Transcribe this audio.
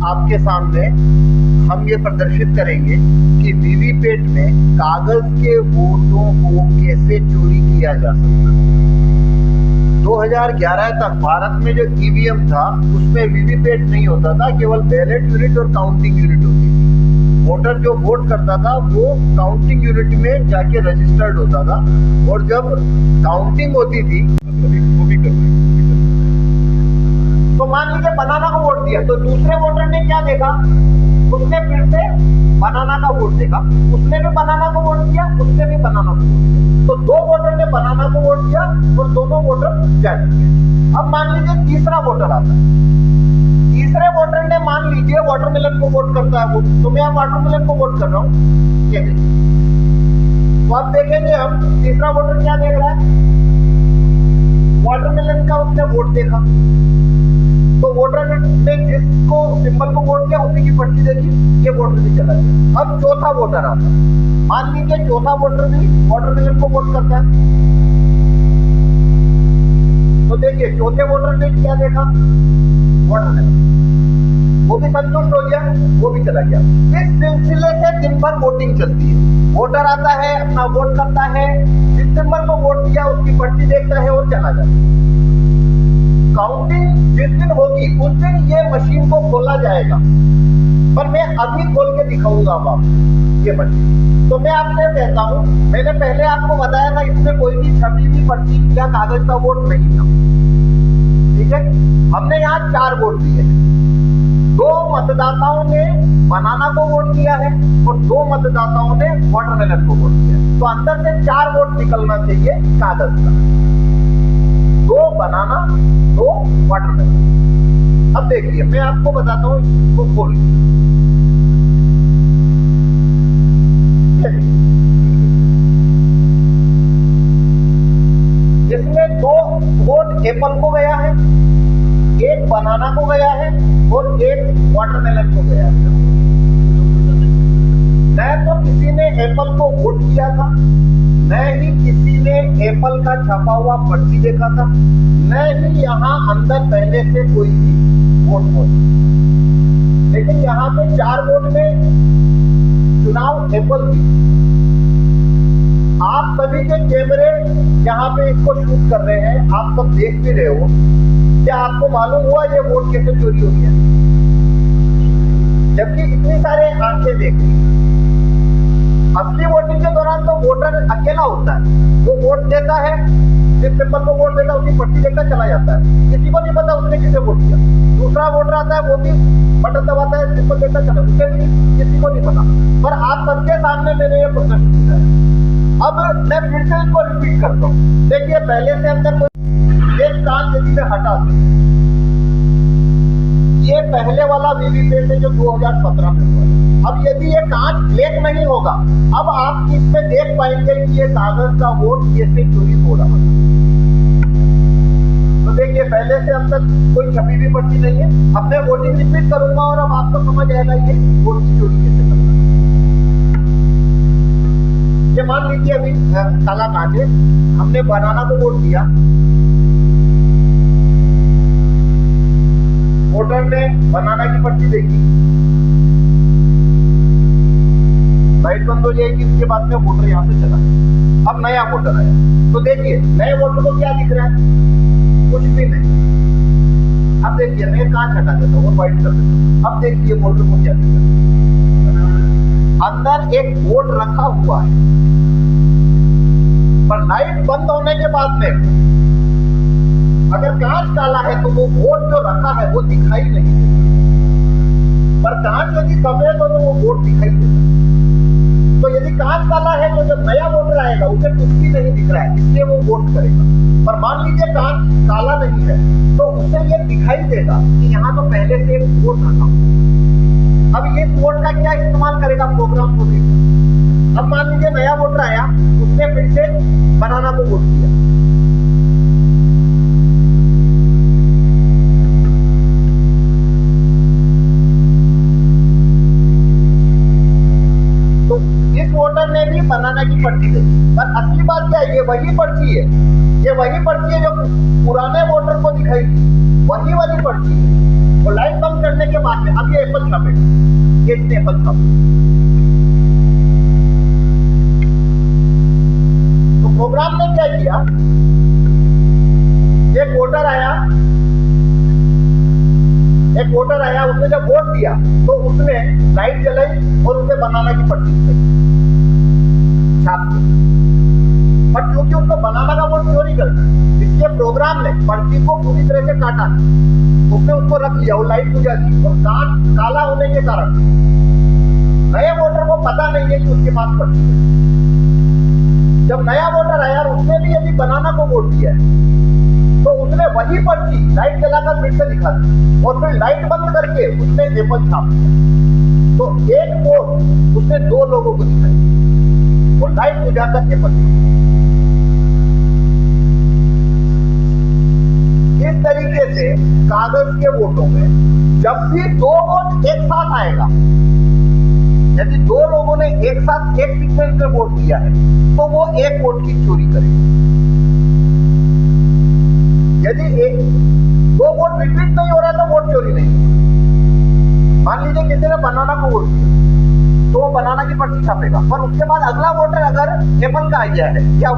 आपके सामने हम ये प्रदर्शित करेंगे कि वीवीपैट में कागज के वोटों को कैसे चोरी किया जा सकता है। 2011 तक भारत में जो ईवीएम था उसमें वीवीपैट नहीं होता था, केवल बैलेट यूनिट और काउंटिंग यूनिट होती थी। वोटर जो वोट करता था वो काउंटिंग यूनिट में जाके रजिस्टर्ड होता था, और जब काउंटिंग होती थी वो भी तो मान लीजिए बनाना को वोट दिया, तो दूसरे वोटर ने क्या देखा, उसने फिर से बनाना का वोट देखा, उसने भी बनाना को वोट दिया, उसने भी बनाना को वोट दिया, तो दो वोटर ने बनाना को वोट दिया और दोनों वोटर जाट गए। अब मान लीजिए तीसरा वोटर आता है, तीसरे वोटर ने मान लीजिए वाटरमेलन को वोट करता है, वो तो मैं वाटरमेलन को वोट कर रहा हूँ, ये देखिए। तो आप देखेंगे हम तीसरा वोटर क्या देख रहा है, वाटरमेलन का उसने वोट देखा, तो वोटर ने जिसको सिंबल को वोट किया उसी की पर्ची देखी, ये वोटर भी चला गया। अब चौथा वोटर आता है, मान लीजिए चौथा वोटर भी वाटरमेलन को वोट करता है, तो देखिए चौथे वोटर ने क्या देखा, वाटरमेलन, वो भी संतुष्ट हो गया, वो भी चला गया। इस सिलसिले से दिन भर वोटिंग चलती है, वोटर आता है अपना वोट करता है, जिस सिंबल को वोट दिया उसकी पर्ची देखता है और चला जाता है। काउंटिंग जिस दिन होगी उस दिन ये मशीन को खोला जाएगा, पर मैं अभी खोल के दिखाऊंगा आपको ये मशीन। तो मैं आपसे कहता हूं, मैंने पहले आपको बताया था इसमें कोई भी छपी हुई पर्ची या कागज का वोट नहीं था, ठीक है। हमने यहाँ 4 वोट दिए हैं, 2 मतदाताओं ने बनाना को वोट किया है और 2 मतदाताओं ने वाटरमेलन को वोट किया है, तो अंदर से 4 वोट निकलना चाहिए कागज का, 2 बनाना 2 वाटरमेलन। अब देखिए मैं आपको बताता हूँ, इसको खोल इसमें 2 वोट एप्पल को गया है, 1 बनाना को गया है और 1 वाटरमेलन को गया है। न तो किसी ने एप्पल को वोट किया था, न ही किसी ने एप्पल का छपा हुआ पर्ची देखा था, न ही यहाँ अंदर पहले से कोई भी वोट मौजूद। लेकिन यहाँ पे 4 वोट में चुनाव एप्पल की। आप सभी के कैमरे यहाँ पे इसको शूट कर रहे हैं, आप सब देख भी रहे हो, क्या आपको मालूम हुआ ये वोट कैसे चोरी हो गया, जबकि इतनी सारे आंखें देख रही। असली वोटिंग के दौरान तो वोटर अकेला होता है, वो वोट देता है, जिस सिंबल को वोट देता है उसकी पर्ची लेकर चला जाता है, किसी को नहीं पता उसने किसे वोट किया। दूसरा वोटर आता है, वो भी बटन दबाता है, सिंबल लेकर चला, उसे भी किसी को नहीं पता। पर आप सबके सामने मैंने ये प्रदर्शन किया है। अब मैं फिर से इसको रिपीट करता हूँ, देखिए पहले से अंदर कोई एक कांच यदि मैं हटा दूं, ये पहले वाला वीवीपैट है जो 2017 में हुआ है। अब यदि ये कांच ब्लैक नहीं होगा, अब आप इसमें देख पाएंगे कि ये कागज का वोट कैसे चोरी हो रहा है। तो देखिए पहले से अब तक कोई छपी हुई पर्ची नहीं है। अब मैं वोटिंग रिपीट करूंगा और अब आपको समझ आएगा ये वोट की चोरी कैसे करना है। ये मान लीजिए अभी काला कांच है, हमने बनाना को वोट दिया, वोटर ने बनाना की पर्ची देखी, लाइट बंद हो जाएगी, उसके बाद में वोटर यहाँ से चला गया। अब नया वोटर आया, तो देखिए नए वोटर को क्या दिख रहा है, कुछ भी नहीं। अब देखिए मैं कांच हटा देता हूँ और व्हाइट कर देता हूँ, अब देखिए वोटर को क्या दिख रहा है, अंदर एक वोट रखा हुआ है, पर लाइट बंद होने के बाद में अगर कांच काला है तो वो वोट जो रखा है वो दिखाई नहीं देता, पर कांच यदि सफेद हो तो वो वोट दिखाई देता। तो यदि कांच काला है तो जब नया वोटर आएगा उसे कुछ भी नहीं दिख रहा है, इसलिए वो वोट करेगा। पर मान लीजिए कांच काला नहीं है तो उसे ये दिखाई देगा कि यहाँ तो पहले से एक वोट रखा हुआ। अब ये वोट का क्या इस्तेमाल करेगा, प्रोग्राम को देगा। अब मान लीजिए नया वोटर आया, उसने फिर से बनाना को वोट किया, इस वोटर ने भी बनाना की पर्ची देखी। पर असली बात क्या है, ये वही पर्ची है, ये वही पर्ची है जो पुराने वोटर को दिखाई थी, वही वाली पर्ची है। और लाइट बंद करने के बाद में अब ये एप्पल छापेगा, ये इसने एप्पल छापेगा। तो प्रोग्राम ने क्या किया, एक वोटर आया, उसने जब वोट दिया तो उसने लाइट जलाई और उसे बनाना की पट्टी छाप दी। पर क्योंकि उसको बनाना का वोट चोरी करना है, इसलिए प्रोग्राम ने पर्ची को पूरी तरह से काटा, उसने उसको रख लिया और लाइट बुझा दी। और काला होने के कारण नए वोटर को पता नहीं है कि उसके पास पर्ची है। जब नया वोटर आया और उसने भी यदि बनाना को वोट दिया है तो उसने वही पर्ची लाइट जलाकर फिर से दिखा दी और फिर लाइट बंद करके उसने एप्पल छाप दिया। तो एक वोट उसने दो लोगों को दिखाई और लाइट बुझाकर एप्पल छाप। इस तरीके से कागज के वोटों में जब भी दो वोट एक साथ आएगा, यदि दो लोगों ने एक साथ एक सीक्वेंस में वोट दिया है तो वो एक वोट की चोरी करेगा। यदि दो वोट रिपीट नहीं हो रहा है तो वोट चोरी नहीं होगा। मान लीजिए किसी ने बनाना को वोट दिया तो वो बनाना की पर्ची छापेगा, पर उसके बाद अगला वोटर अगर एप्पल का आ गया है या